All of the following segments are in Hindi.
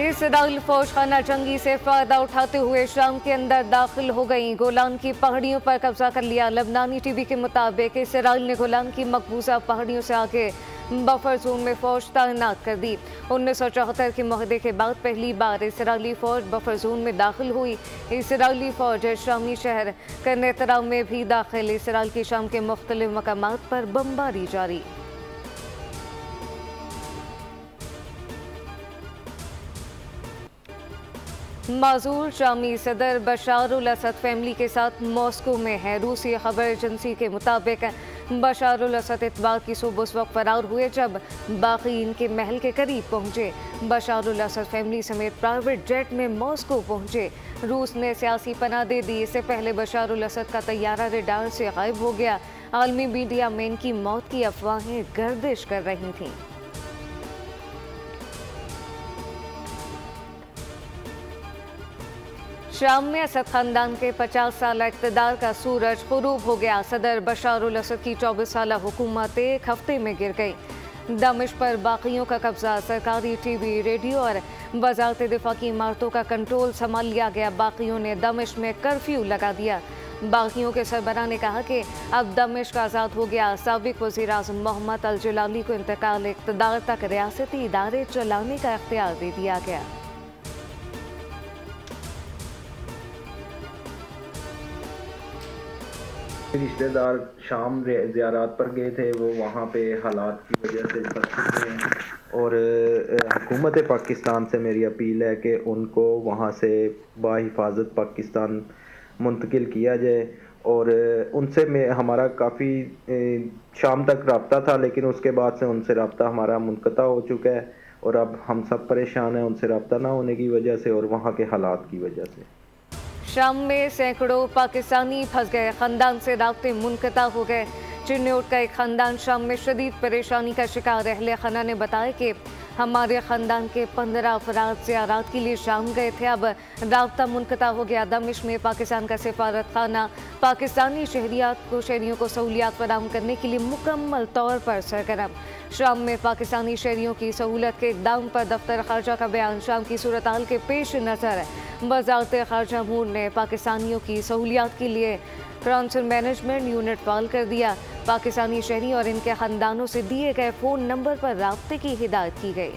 इसराइल फौज खाना जंगी से फायदा उठाते हुए शाम के अंदर दाखिल हो गई। गोलान की पहाड़ियों पर कब्जा कर लिया। लबनानी टीवी के मुताबिक इसराइल ने गोलान की मकबूजा पहाड़ियों से आगे बफर जोन में फौज तैनात कर दी। 1974 के मुआहदे के बाद पहली बार इसराइली फौज बफर जोन में दाखिल हुई। इसराइली फौज शामी शहर कनेतरा में भी दाखिल। इसराइल की शाम के मुख्तलिफ मकामात पर बमबारी जारी। माजूर शामी सदर बशारुल असद फैमिली के साथ मॉस्को में है। रूसी खबर एजेंसी के मुताबिक बशारुल असद इतवार की सुबह उस वक्त फरार हुए जब बाकी इनके महल के करीब पहुंचे। बशारुल असद फैमिली समेत प्राइवेट जेट में मॉस्को पहुंचे। रूस ने सियासी पनाह दे दी। इससे पहले बशारुल असद का तैयारा रडार से गायब हो गया। आलमी मीडिया में इनकी मौत की अफवाहें गर्दिश कर रही थीं। शाम में असद खानदान के 50 साल इक़्तिदार का सूरज ग़ुरूब हो गया। सदर बशारुल असद की 24 साल हुकूमत एक हफ्ते में गिर गई। दमिश्क पर बाकियों का कब्जा, सरकारी टीवी, रेडियो और वज़ारत दिफा की इमारतों का कंट्रोल संभाल लिया गया। बाकियों ने दमिश्क में कर्फ्यू लगा दिया। बाकियों के सरबराह ने कहा कि अब दमिश्क आज़ाद हो गया। साबिक़ वज़ीर आज़म मोहम्मद अल जलाली को इंतकाल इक़्तिदार तक रियासती इदारे चलाने का इख्तियार दे दिया गया। रिश्तेदार शाम ज़ियारत पर गए थे, वो वहाँ पे हालात की वजह से फंस चुके हैं और हुकूमत पाकिस्तान से मेरी अपील है कि उनको वहाँ से बाहिफाजत पाकिस्तान मुंतकिल किया जाए। और उनसे हमारा काफ़ी शाम तक रब्ता था, लेकिन उसके बाद से उनसे रब्ता हमारा मुनक़ता हो चुका है और अब हम सब परेशान हैं उनसे रब्ता ना होने की वजह से और वहाँ के हालात की वजह से। शाम में सैकड़ों पाकिस्तानी फंस गए। ख़ानदान से राब्ते मुनक़ता हो गए। चिन्नौट का एक ख़ानदान शाम में शदीद परेशानी का शिकार। अहले खाना ने बताया कि हमारे ख़ानदान के 15 अफराद ज़ियारत के लिए शाम गए थे, अब राब्ता मुनक़ता हो गया। दमिश्क में पाकिस्तान का सफारत खाना पाकिस्तानी शहरियों को सहूलियात फराहम करने के लिए मुकम्मल तौर पर सरगर्म। शाम में पाकिस्तानी शहरियों की सहूलत के इक़दाम पर दफ्तर ख़ारजा का बयान। शाम की सूरत हाल के पेश नज़र वज़ारत ख़ारजा मूर ने पाकिस्तानियों की सहूलियात के लिए ट्रांसफर मैनेजमेंट यूनिट फाल कर दिया। पाकिस्तानी शहरी और इनके ख़ानदानों से दिए गए फ़ोन नंबर पर राब्ते की हिदायत की गई।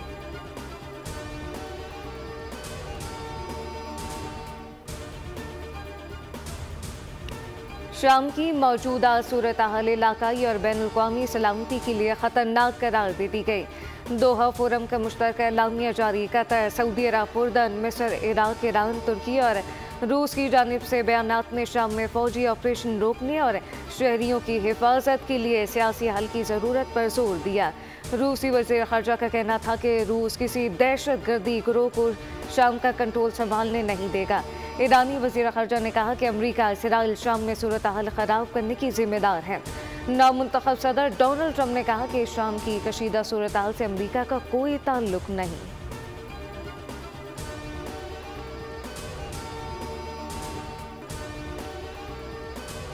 शाम की मौजूदा सूरत हाल इलाकाई और बैनुल-अक़वामी सलामती के लिए ख़तरनाक करार दे दी गई। दोहा फोरम का मुश्तरका एलामिया जारी। कतर, सऊदी अरब, उर्दन, मिस्र, इराक, ईरान, तुर्की और रूस की जानिब से बयानात में शाम में फ़ौजी ऑपरेशन रोकने और शहरियों की हिफाजत के लिए सियासी हल की ज़रूरत पर जोर दिया। रूसी वज़ीर ख़ारजा का कहना था कि रूस किसी दहशत गर्दी गिरोह को शाम का कंट्रोल संभालने नहीं देगा। ईरानी वज़ीर ख़ारजा ने कहा कि अमरीका इसराइल शाम में सूरत हाल ख़राब करने की ज़िम्मेदार है। नामुंतखब सदर डोनाल्ड ट्रंप ने कहा कि शाम की कशीदा सूरत हाल से अमरीका का कोई ताल्लुक नहीं।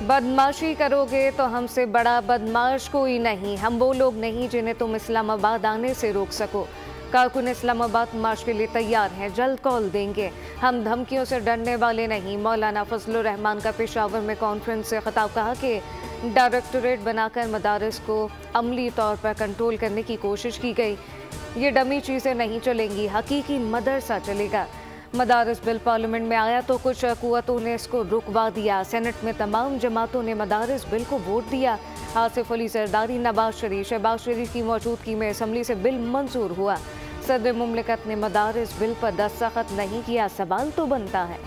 बदमाशी करोगे तो हमसे बड़ा बदमाश कोई नहीं। हम वो लोग नहीं जिन्हें तुम इस्लामाबाद आने से रोक सको। कारकुन इस्लामाबाद मार्च के लिए तैयार हैं, जल्द कॉल देंगे। हम धमकियों से डरने वाले नहीं। मौलाना फजलुर रहमान का पेशावर में कॉन्फ्रेंस से खिताब। कहा कि डायरेक्टोरेट बनाकर मदारिस को अमली तौर पर कंट्रोल करने की कोशिश की गई। ये डमी चीज़ें नहीं चलेंगी, हकीकी मदरसा चलेगा। मदारिस बिल पार्लियामेंट में आया तो कुछ कुव्वतों ने इसको रुकवा दिया। सेनेट में तमाम जमातों ने मदारिस बिल को वोट दिया। आसिफ अली जरदारी, नवाज शरीफ, शहबाज शरीफ की मौजूदगी में असम्बली से बिल मंजूर हुआ। सदर मुमलिकत ने मदारिस बिल पर दस्तखत नहीं किया। सवाल तो बनता है,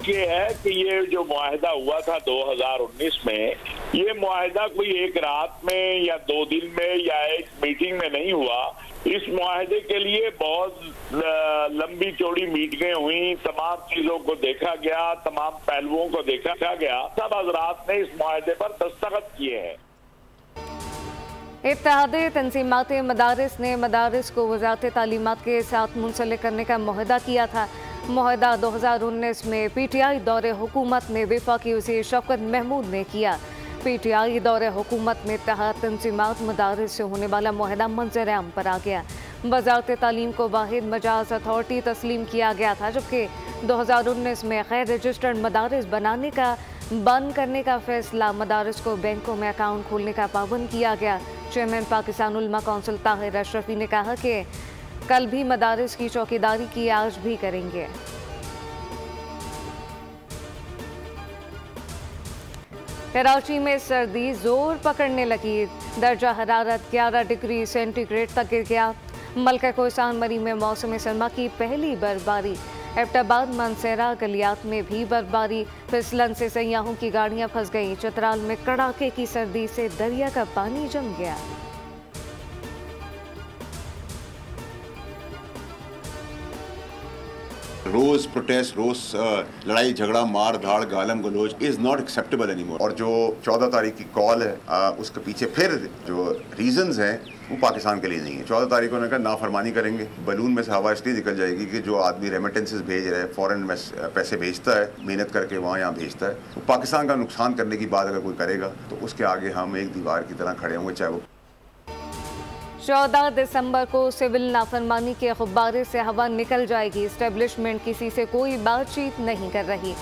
ये है कि ये जो मुआहिदा हुआ था 2019 में, ये मुआहिदा कोई एक रात में या 2 दिन में या एक मीटिंग में नहीं हुआ। इस मुआहिदे के लिए बहुत लंबी चौड़ी मीटिंगें हुई, तमाम चीजों को देखा गया, तमाम पहलुओं को देखा गया। सब हज़रात ने इस मुआहिदे पर दस्तखत किए हैं। इत्तेहादी तंजीमात मदारिस ने मदारिस को वज़ारत तालीमात के साथ मुंसलिक करने का मुआहदा किया था। मुआहदा 2019 में PTI दौरे हुकूमत में वफाकी वज़ीर शौकत महमूद ने किया। PTI दौरे हुकूमत में तहत तंजीमात मदारिस से होने वाला मुआहदा मंजर आम पर आ गया। वजारत तालीम को वाहिद मजाज अथॉरिटी तस्लीम किया गया था, जबकि 2019 में गैर रजिस्टर्ड मदारिस बनाने का बंद करने का फैसला मदारिस को बैंकों में अकाउंट खोलने का पाबंद किया गया। चेयरमैन पाकिस्तान उलमा कौंसिल ताहिर अशरफी ने कहा कि कल भी मदारिस की चौकीदारी की आज भी करेंगे। कराची में सर्दी जोर पकड़ने लगी। दर्जा हरारत 11 डिग्री सेंटीग्रेड तक गिर गया। मलका कोहिस्तान मरी में मौसम सरमा की पहली बर्फबारी। एबटाबाद मानसेरा गलियात में भी बर्फबारी। फिसलन से सयाहों की गाड़ियां फंस गईं। चतराल में कड़ाके की सर्दी से दरिया का पानी जम गया। रोज प्रोटेस्ट, रोज लड़ाई झगड़ा, मार धाड़, गालम गलोच इज नॉट एक्सेप्टेबल एनीमोर। और जो 14 तारीख की कॉल है उसके पीछे फिर जो रीजंस हैं वो पाकिस्तान के लिए नहीं है। 14 तारीख को उन्होंने कहा नाफरमानी करेंगे। बलून में से हवा इसलिए निकल जाएगी कि जो आदमी रेमिटेंसेस भेज रहा है, फॉरेन पैसे भेजता है, मेहनत करके वहाँ यहाँ भेजता है, तो पाकिस्तान का नुकसान करने की बात अगर कोई करेगा तो उसके आगे हम एक दीवार की तरह खड़े होंगे, चाहे वो 14 दिसंबर को सिविल नाफरमानी के गुब्बारे से हवा निकल जाएगी। इस्टेब्लिशमेंट किसी से कोई बातचीत नहीं कर रही।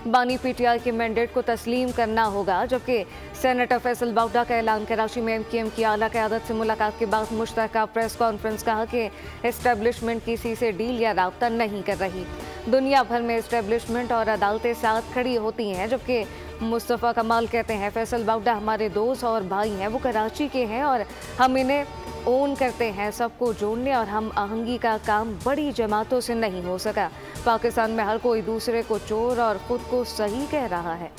बानी PTI के मैंडेट को तस्लीम करना होगा, जबकि सेनेटर फैसल बाउडा का ऐलान। कराची में MKM की आला क़यादत से मुलाकात के बाद मुश्तरका प्रेस कॉन्फ्रेंस कहा कि इस्टेब्लिशमेंट किसी से डील या राब्ता नहीं कर रही। दुनिया भर में इस्टेब्लिशमेंट और अदालतें साथ खड़ी होती हैं, जबकि मुस्तफ़ा कमाल कहते हैं फैसल बाउडा हमारे दोस्त और भाई हैं, वो कराची के हैं और हम इन्हें ओन करते हैं। सबको जोड़ने और हम आहंगी का काम बड़ी जमातों से नहीं हो सका। पाकिस्तान में हर कोई दूसरे को चोर और खुद को सही कह रहा है।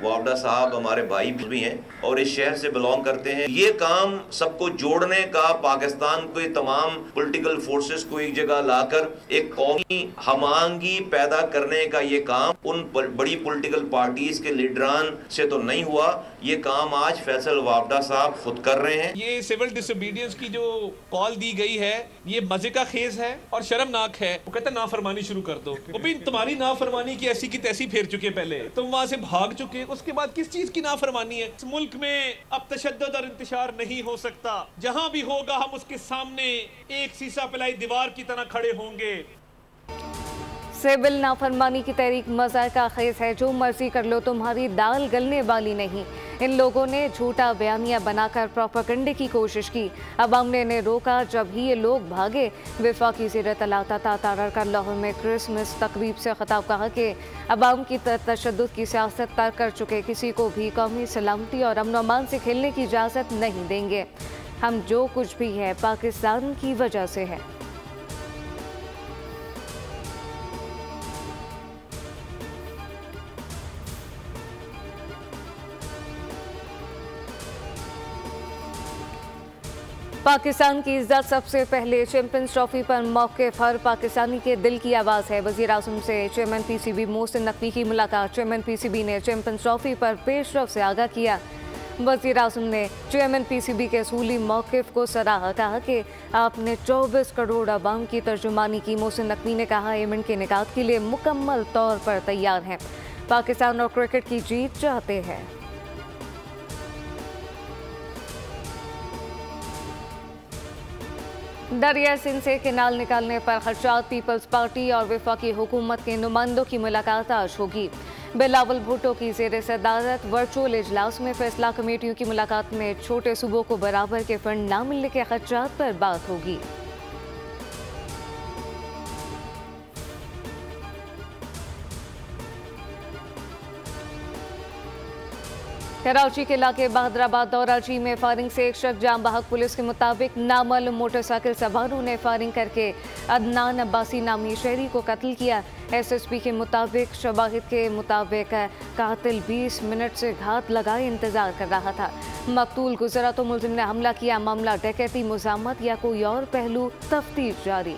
वावडा साहब हमारे भाई भी हैं और इस शहर से बिलोंग करते हैं। ये काम सबको जोड़ने का, पाकिस्तान के तमाम पॉलिटिकल फोर्सेस को एक जगह लाकर एक कौमी हमांगी पैदा करने का ये काम उन बड़ी पॉलिटिकल पार्टीज के लीडरान से तो नहीं हुआ। ये काम आज फैसल वावडा साहब खुद कर रहे हैं। ये सिविल डिसोबीडियंस की जो कॉल दी गई है ये मजे का खेज है और शर्मनाक है। वो कहते हैं नाफरमानी शुरू कर दो। वो भी तुम्हारी नाफरमानी की ऐसी की तैसी फेर चुके, पहले तुम वहां से भाग चुके, उसके बाद किस चीज की नाफरमानी है? इस मुल्क में अब तशद्दुद और इंतशार नहीं हो सकता। जहां भी होगा हम उसके सामने एक शीशा पिलाई दीवार की तरह खड़े होंगे। सिविल नाफरमानी की तहरीक मज़ा का खेज है, जो मर्जी कर लो, तुम्हारी दाल गलने वाली नहीं। इन लोगों ने झूठा बयानिया बनाकर प्रोपेगेंडे की कोशिश की। अवाम ने इन्हें रोका। जब ही ये लोग भागे, वफाकी ज़ीरत तातार का लाहौर में क्रिसमस तकरीब से खिताब कहा कि अवाम की तशद्दुद की सियासत तर्क कर चुके, किसी को भी कौमी सलामती और अमन अमान से खेलने की इजाज़त नहीं देंगे। हम जो कुछ भी है पाकिस्तान की वजह से है। पाकिस्तान की इज्जत सबसे पहले। चैंपियंस ट्रॉफी पर मौक़िफ़ हर पाकिस्तानी के दिल की आवाज़ है। वज़ीर आज़म से चेयरमैन PCB मोहसिन नकवी की मुलाकात। चेयरमैन PCB ने चैंपियंस ट्रॉफी पर पेशरफ़ से आगाह किया। वज़ीर आज़म ने चेयरमैन PCB के असूली मौक़िफ़ को सराहा। कहा कि आपने 24 करोड़ अवाम की तर्जुमानी की। मोहसिन नकवी ने कहा इवेंट के इनेकाद के लिए मुकम्मल तौर पर तैयार हैं। पाकिस्तान और क्रिकेट की जीत चाहते हैं। दरिया सिंध से केनाल निकालने पर खदशात। पीपल्स पार्टी और वफाकी हुकूमत के नुमाइंदों की मुलाकात आज होगी। बिलावल भुट्टो की ज़ेर सदारत वर्चुअल इजलास में फैसला कमेटियों की मुलाकात में छोटे सूबों को बराबर के फंड न मिलने के खदशात पर बात होगी। कराची के इलाके बहादराबाद दौराजी में फायरिंग से एक शख्स जान बहक। पुलिस के मुताबिक नामालूम मोटरसाइकिल सवारों ने फायरिंग करके अदनान अब्बासी नामी शहरी को कत्ल किया। SSP के मुताबिक शवाहिद के मुताबिक कातिल 20 मिनट से घात लगाए इंतजार कर रहा था। मकतूल गुजरा तो मुलजिम ने हमला किया। मामला डकैती, मुज़ामत या कोई और पहलू, तफ्तीश जारी।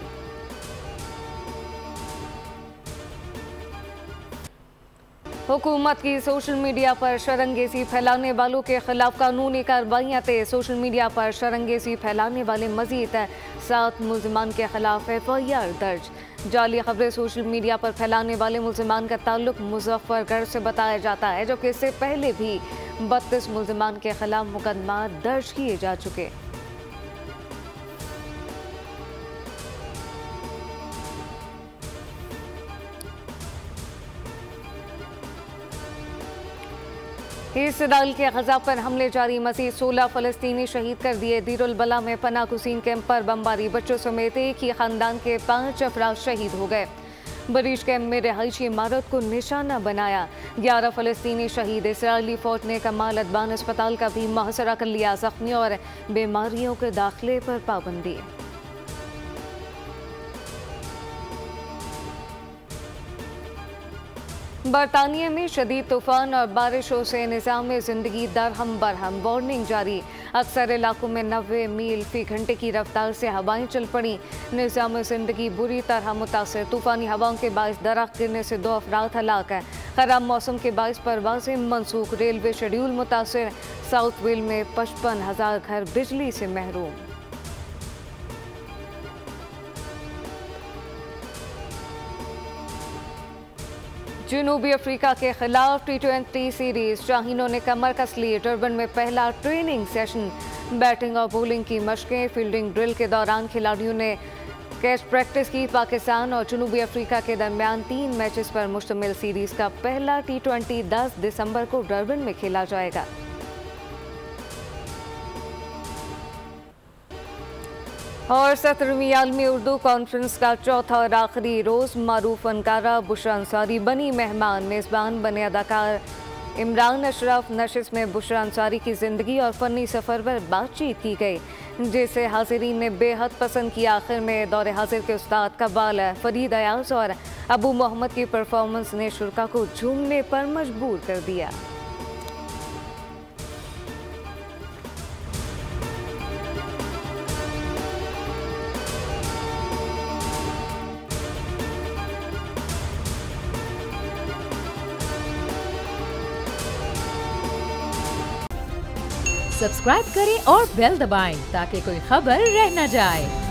हुकूमत की सोशल मीडिया पर शरंगेज़ी फैलाने वालों के खिलाफ कानूनी कार्रवाइयाँ तेज। सोशल मीडिया पर शरंगेज़ी फैलाने वाले मजीद 7 मुलजिमान के खिलाफ FIR दर्ज। जाली खबरें सोशल मीडिया पर फैलाने वाले मुल्जिमान का ताल्लुक मुजफ्फरगढ़ से बताया जाता है, जबकि इससे पहले भी 32 मुल्जिमान के खिलाफ मुकदमा दर्ज किए जा चुके। इसराइल के गजा पर हमले जारी, मज़ीद 16 फ़लस्तीनी शहीद कर दिए। दीरुल बला में पनाह गुज़ीन कैंप पर बमबारी, बच्चों समेत एक ही ख़ानदान के 5 अफराद शहीद हो गए। बरीश कैंप में रिहायशी इमारत को निशाना बनाया, 11 फ़लस्तीनी शहीद। इसराइली फ़ौज ने कमाल अदबान अस्पताल का भी मुहसरा कर लिया, ज़ख्मी और बीमारियों के दाखिले पर पाबंदी। बरतानिया में शदीद तूफान और बारिशों से निज़ाम ज़िंदगी दरहम बरहम, वार्निंग जारी। अक्सर इलाकों में 90 मील फी घंटे की रफ्तार से हवाएं चल पड़ी, निज़ाम ज़िंदगी बुरी तरह मुतासर। तूफ़ानी हवाओं के बायस दरख्त गिरने से 2 अफराद हलाक हैं। खराब मौसम के बायस परवाज़ें मनसूख, रेलवे शेड्यूल मुतासर। साउथ वेल में 55,000 घर बिजली से महरूम। जनूबी अफ्रीका के खिलाफ T20 सीरीज, शाहीनों ने कमर कस ली। डरबन में पहला ट्रेनिंग सेशन, बैटिंग और बॉलिंग की मशकें, फील्डिंग ड्रिल के दौरान खिलाड़ियों ने टेस्ट प्रैक्टिस की। पाकिस्तान और जनूबी अफ्रीका के दरमियान 3 मैचेस पर मुश्तमिल सीरीज का पहला T20 10 दिसंबर को डरबन में खेला जाएगा। और 17वीं आलमी उर्दू कॉन्फ्रेंस का चौथा और आखिरी रोज़ मारूफ फनकारा बुशरा अंसारी बनी मेहमान। मेज़बान बने अदाकार इमरान अशरफ। नशिस्त में बुशरा अंसारी की ज़िंदगी और फ़नी सफ़र पर बातचीत की गई, जिसे हाज़रीन ने बेहद पसंद किया। आखिर में दौरे हाजिर के उस्ताद कबाल फरीद अयाज और अबू मोहम्मद की परफॉर्मेंस ने शुरका को झूमने पर मजबूर कर दिया। सब्सक्राइब करें और बेल दबाएं ताकि कोई खबर रह न जाए।